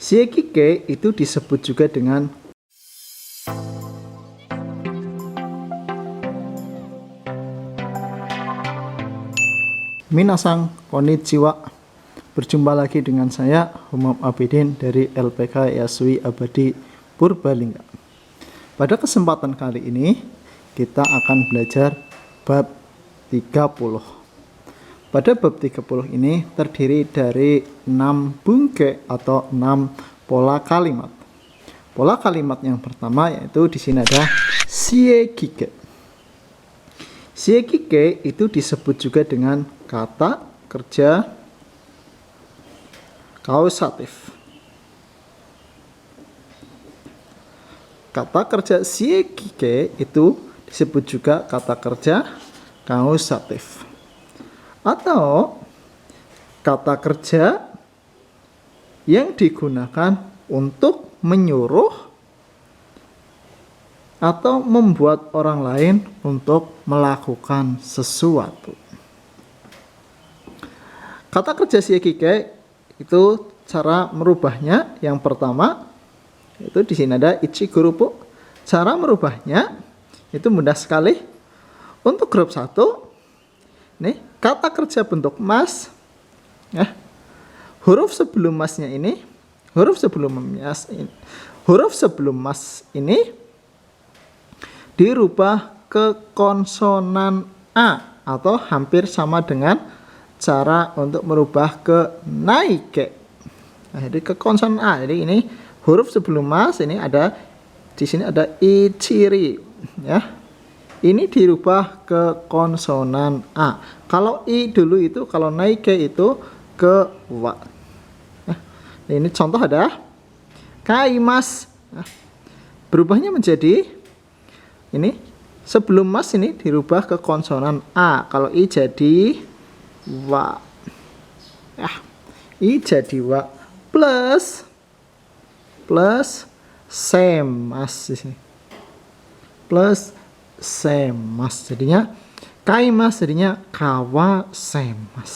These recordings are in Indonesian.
Siekike itu disebut juga dengan Minasang konnichiwa. Berjumpa lagi dengan saya Humam Abidin dari LPK Yasui Abadi Purbalingga. Pada kesempatan kali ini kita akan belajar bab 30. Pada bab 30 ini terdiri dari 6 bungke atau 6 pola kalimat. Pola kalimat yang pertama yaitu di sini ada siekike. Siekike itu disebut juga dengan kata kerja kausatif. Kata kerja siekike itu disebut juga kata kerja kausatif. Atau kata kerja yang digunakan untuk menyuruh atau membuat orang lain untuk melakukan sesuatu. Kata kerja siekike itu cara merubahnya yang pertama itu di sini ada ichigurupu. Cara merubahnya itu mudah sekali. Untuk grup 1 nih, kata kerja bentuk mas ya. Huruf sebelum masnya ini, huruf sebelum mas ini dirubah ke konsonan A atau hampir sama dengan cara untuk merubah ke naike. Nah, jadi ke konsonan A. Jadi ini huruf sebelum mas ini ada di sini ada ichiri ya. Ini dirubah ke konsonan A. Kalau I dulu itu, kalau naike itu ke wa. Nah, ini contoh ada kaimas. Nah, berubahnya menjadi ini sebelum mas ini dirubah ke konsonan A. Kalau I jadi wa. Ya, I jadi wa plus semas di sini. Plus semas jadinya kaimas, jadinya kawasemas.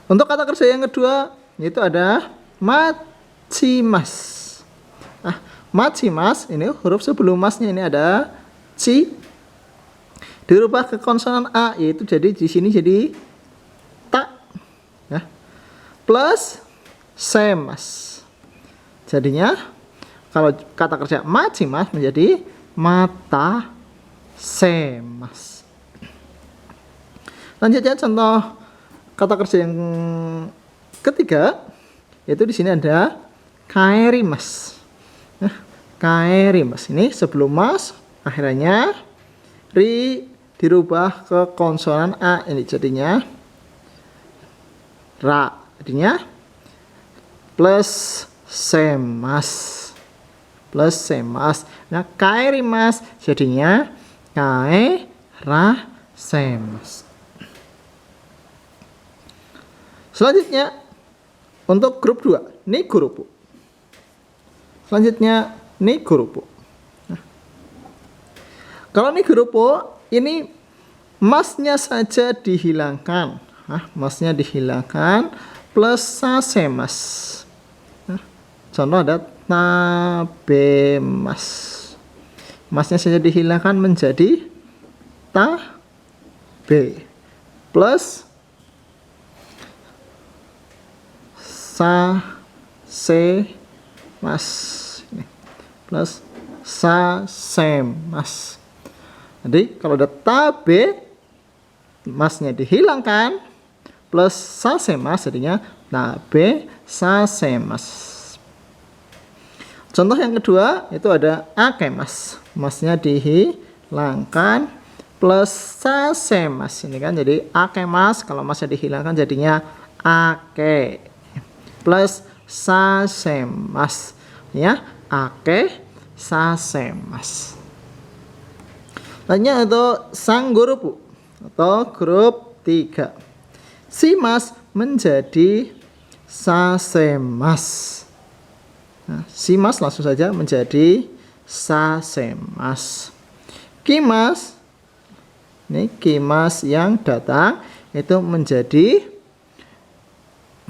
Untuk kata kerja yang kedua yaitu ada machimas. Nah, machimas ini huruf sebelum masnya ini ada ci dirubah ke konsonan A yaitu jadi di sini jadi ta ya. Plus semas. Jadinya kalau kata kerja machimas menjadi mata semas. Lanjutnya contoh kata kerja yang ketiga yaitu di sini ada kaerimas. Nah, kaerimas ini sebelum mas akhirnya ri dirubah ke konsonan A ini jadinya ra, jadinya plus semas. Plus semas. Nah, kaerimas jadinya kaerasemas. Selanjutnya untuk grup 2, nigurupu. Selanjutnya nigurupu. Nah, kalau nigurupu ini masnya saja dihilangkan. Nah, masnya dihilangkan plus sasemas. Nah, contoh ada tabemas. Masnya saja dihilangkan menjadi tabe plus sasemas plus sasemas. Jadi kalau ada tabe masnya dihilangkan plus sasemas jadinya tabe sasemas. Contoh yang kedua itu ada akemas. Masnya dihilangkan plus sasemas. Ini kan jadi akemas. Kalau masnya dihilangkan jadinya ake plus sasemas. Ya, ake sasemas. Lainnya itu sanggurupu atau grup 3. Simas menjadi sasemas. Nah, simas langsung saja menjadi sasemas. Kimas, ini kimas yang datang itu menjadi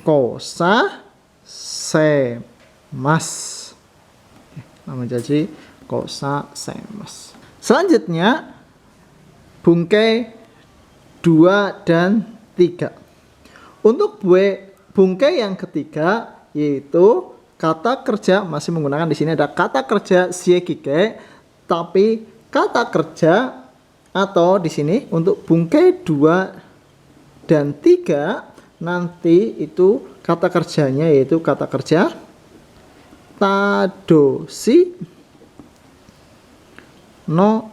kosa semas. Nama jadi kosa semas. Selanjutnya bungkai 2 dan 3. Untuk bungkai yang ketiga yaitu kata kerja masih menggunakan di sini ada kata kerja siekike, tapi kata kerja atau di sini untuk bungkai 2 dan 3 nanti itu kata kerjanya yaitu kata kerja tadoshi no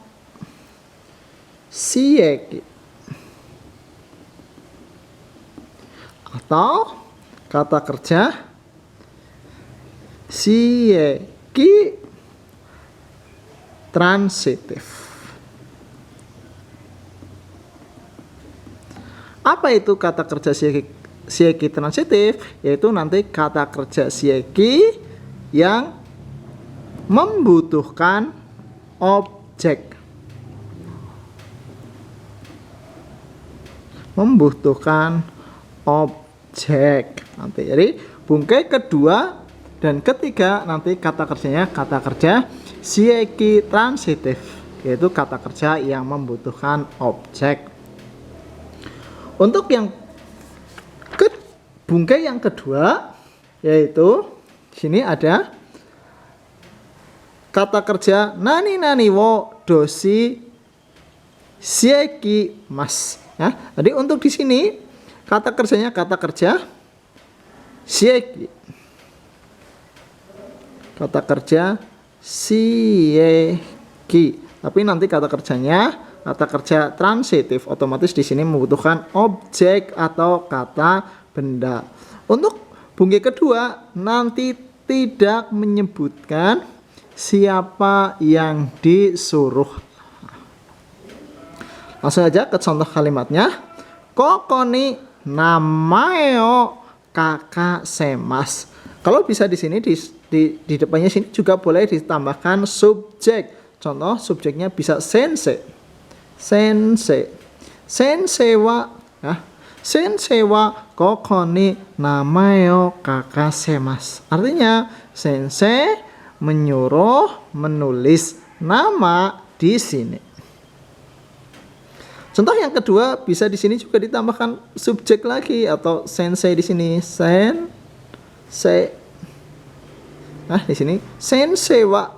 sieki atau kata kerja sieki transitif. Apa itu kata kerja sieki transitif? Yaitu nanti kata kerja sieki yang membutuhkan objek. Membutuhkan objek. Nanti jadi bungkai kedua dan ketiga nanti kata kerjanya kata kerja sieki transitif, yaitu kata kerja yang membutuhkan objek. Untuk yang bungkai yang kedua yaitu di sini ada kata kerja nani nani wo doshi sieki mas. Ya, jadi untuk di sini kata kerjanya kata kerja sieki. Kata kerja sieki. Tapi nanti kata kerjanya kata kerja transitif, otomatis di sini membutuhkan objek atau kata benda. Untuk bungkai kedua nanti tidak menyebutkan siapa yang disuruh. Langsung aja ke contoh kalimatnya. Koko ni namae o kakasemas. Kalau bisa di sini di depannya sini juga boleh ditambahkan subjek. Contoh subjeknya bisa sensei. Sensei. Sensei wa ya. Sensei wa koko ni namae o kakasemas. Artinya sensei menyuruh menulis nama di sini. Contoh yang kedua bisa di sini juga ditambahkan subjek lagi atau sensei di sini sensei. Nah di sini sensei wa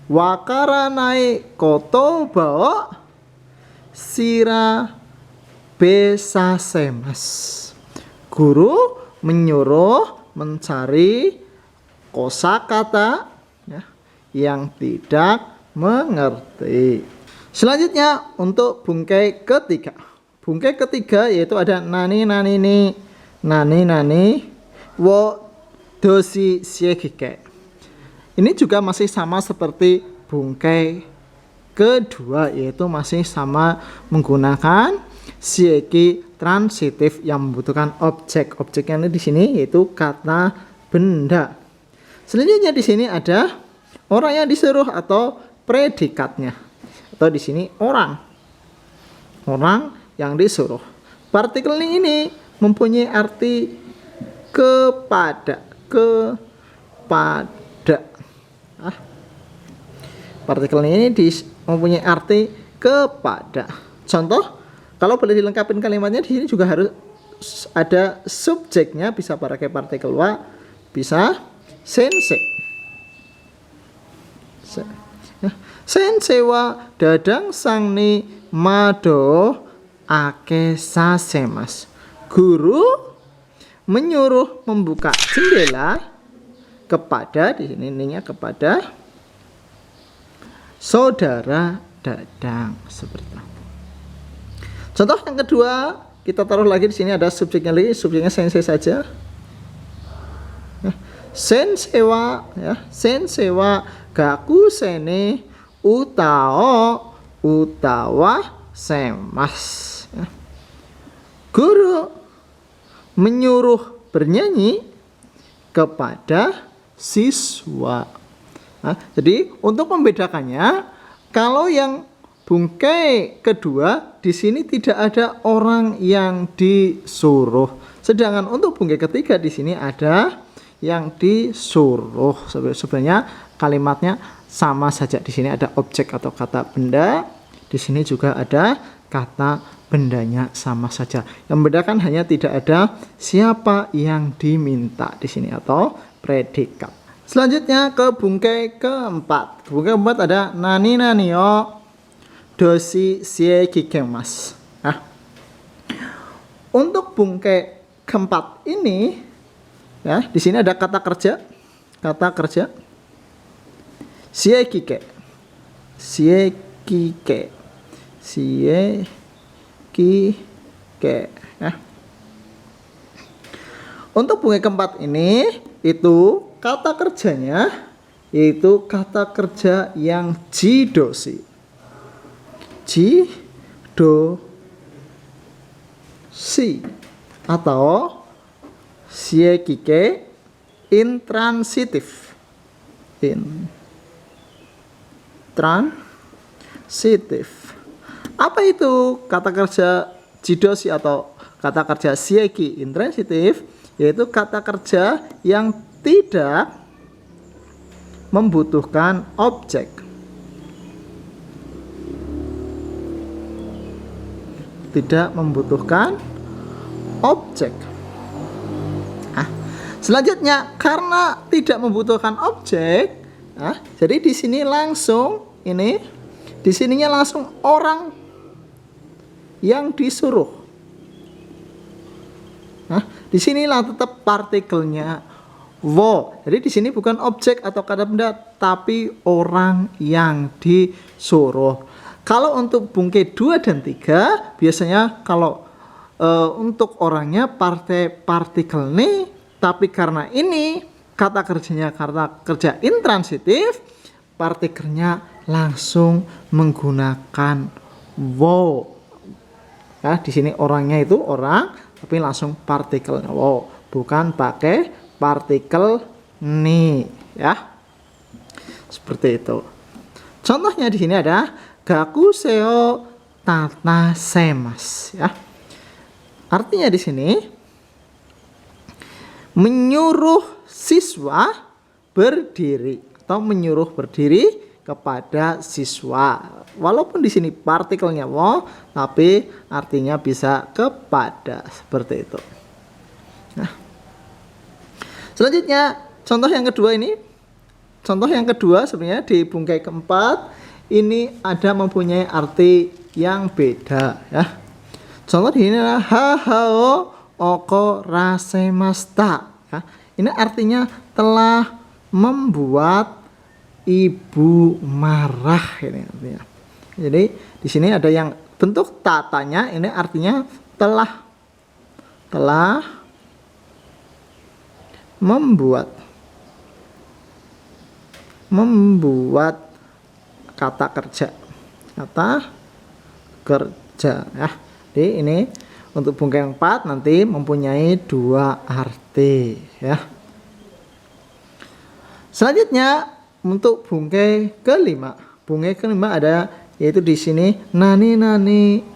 wakaranai kotoba o shira besasemas. Guru menyuruh mencari kosakata ya, yang tidak mengerti. Selanjutnya untuk bungkai ketiga. Bungkai ketiga yaitu ada nani nani ni nani nani wo doshi siekike. Ini juga masih sama seperti bungkai kedua yaitu masih sama menggunakan sieki transitif yang membutuhkan objek. Objeknya ini di sini yaitu kata benda. Selanjutnya di sini ada orang yang disuruh atau predikatnya. Atau di sini orang. Orang yang disuruh. Partikel ini mempunyai arti kepada. Partikel ini mempunyai arti kepada. Contoh, kalau boleh dilengkapi kalimatnya di sini juga harus ada subjeknya, bisa pakai partikel wa, bisa sensei. Sensei wa dadang sang ni mado akesasemas. Guru menyuruh membuka jendela kepada, di sini ininya kepada saudara Dadang, seperti itu. Contoh yang kedua, kita taruh lagi di sini ada subjeknya lagi, subjeknya sensei saja. Sensei wa ya, sensei wa gaku sene utao utawa semas. Ya. Guru menyuruh bernyanyi kepada siswa. Nah, jadi untuk membedakannya, kalau yang bungkai kedua di sini tidak ada orang yang disuruh. Sedangkan untuk bungkai ketiga di sini ada yang disuruh. Sebenarnya kalimatnya sama saja. Di sini ada objek atau kata benda. Di sini juga ada kata bendanya, sama saja. Yang membedakan hanya tidak ada siapa yang diminta di sini atau predikat. Selanjutnya ke bungkai keempat. Bungkai keempat ada nani nani o doshi sie kikemas. Nah, untuk bungkai keempat ini ya, di sini ada kata kerja. Kata kerja sie kike. Sie kike. Sie kike ya. Untuk bungkai keempat ini itu kata kerjanya yaitu kata kerja yang jidoshi. Jidoshi atau siekike intransitif. Intransitif. Apa itu kata kerja jidoshi atau kata kerja sieki intransitif? Yaitu kata kerja yang tidak membutuhkan objek. Tidak membutuhkan objek. Nah, selanjutnya karena tidak membutuhkan objek, nah, jadi di sini langsung ini, di sininya langsung orang yang disuruh. Nah, disinilah tetap partikelnya wo. Jadi di sini bukan objek atau kata benda, tapi orang yang disuruh. Kalau untuk bungkai 2 dan 3, biasanya kalau untuk orangnya partikel nih, tapi karena ini kata kerjanya kata kerja intransitif, partikelnya langsung menggunakan wo. Nah, di sini orangnya itu orang, tapi langsung partikelnya wo, bukan pakai partikel ni ya. Seperti itu. Contohnya di sini ada gakuseo tatasemas ya. Artinya di sini menyuruh siswa berdiri atau menyuruh berdiri kepada siswa. Walaupun di sini partikelnya wo, tapi artinya bisa kepada, seperti itu. Nah, selanjutnya contoh yang kedua ini. Contoh yang kedua sebenarnya di bungkai keempat ini ada mempunyai arti yang beda ya. Contoh di sini adalah hahao oko rasemasta ya. Ini artinya telah membuat ibu marah ini artinya. Jadi di sini ada yang bentuk tatanya, ini artinya telah membuat kata kerja ya. Jadi ini untuk bungkai 4 nanti mempunyai 2 arti ya. Selanjutnya untuk bungkai kelima. Bungkai kelima ada yaitu di sini nani nani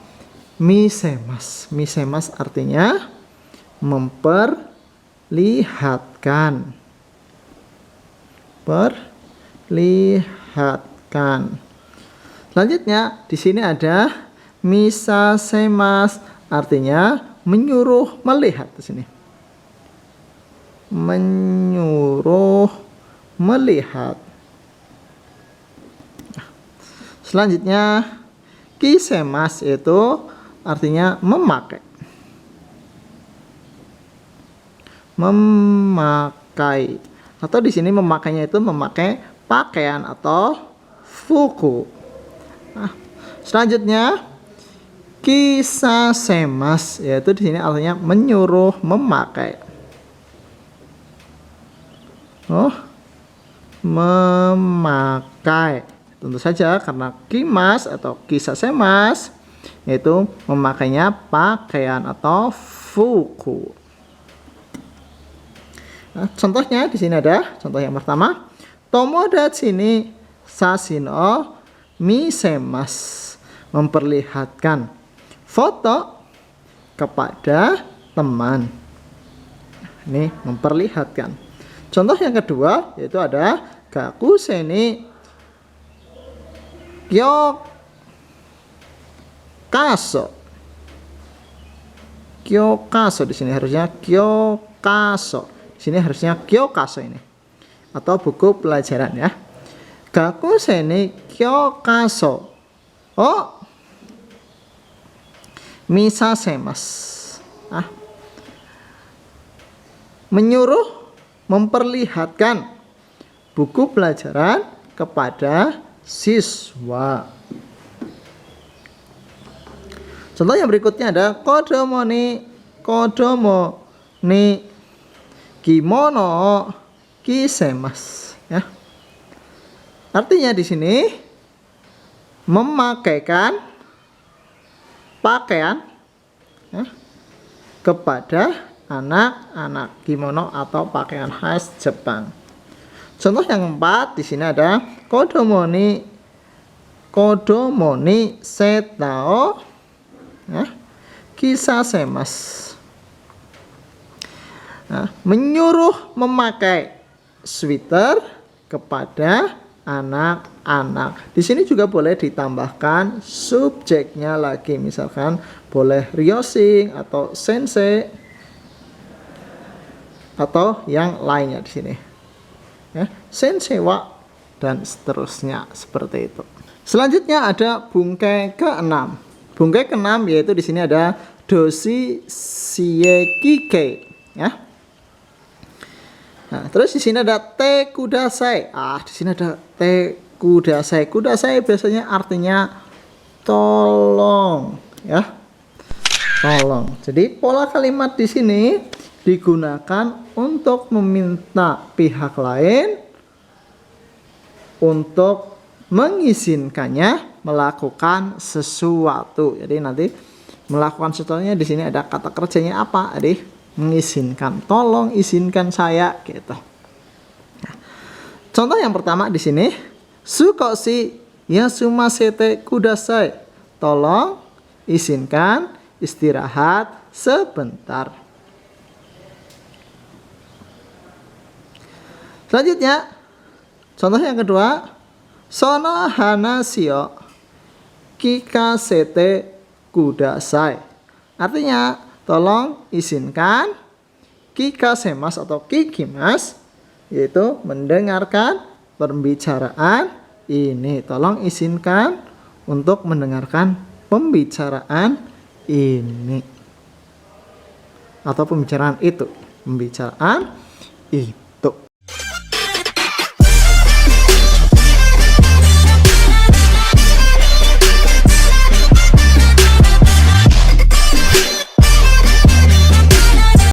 misemas. Misemas artinya memperlihatkan. Perlihatkan. Selanjutnya di sini ada misasemas artinya menyuruh melihat di sini. Menyuruh melihat. Selanjutnya kisemas itu artinya memakai. Memakai. Atau di sini memakainya itu memakai pakaian atau fuku. Nah, selanjutnya kisasemas yaitu di sini artinya menyuruh memakai. Memakai. Tentu saja karena kimas atau kisasemas yaitu memakainya pakaian atau fuku. Nah, contohnya di sini ada contoh yang pertama, tomodachi ni sashin o misemas, memperlihatkan foto kepada teman. Ini memperlihatkan. Contoh yang kedua yaitu ada gakusei ni kyokaso. Kyokaso di sini harusnya kyokaso. Di sini harusnya kyokaso ini. Atau buku pelajaran ya. Gakusei ni kyokaso o misasemasu. Menyuruh, memperlihatkan buku pelajaran kepada siswa. Contoh yang berikutnya ada kodomo ni kimono kisemasu ya. Artinya di sini memakaikan pakaian ya, kepada anak-anak, kimono atau pakaian khas Jepang. Contoh yang keempat di sini ada kodomo ni setao ya, kisasemasu. Menyuruh memakai sweater kepada anak-anak. Di sini juga boleh ditambahkan subjeknya lagi, misalkan boleh ryoshin atau sensei atau yang lainnya di sini. Ya, sensei wa dan seterusnya seperti itu. Selanjutnya ada bungkai ke-6. Bungkai ke-6 yaitu di sini ada doshi shiekike ya. Nah, terus di sini ada te kudasai. Di sini ada te kudasai. Kudasai biasanya artinya tolong ya. Tolong. Jadi pola kalimat di sini digunakan untuk meminta pihak lain untuk mengizinkannya melakukan sesuatu. Jadi nanti melakukan sesuatunya di sini ada kata kerjanya apa? Jadi mengizinkan, tolong izinkan saya gitu. Nah, contoh yang pertama di sini, sukoshi yasumasete kudasai. Tolong izinkan istirahat sebentar. Selanjutnya, contoh yang kedua, sono hanashi o kikasete kudasai. Artinya, tolong izinkan kikasemasu atau kikimasu, yaitu mendengarkan pembicaraan ini. Tolong izinkan untuk mendengarkan pembicaraan ini. Atau pembicaraan itu. Pembicaraan ini.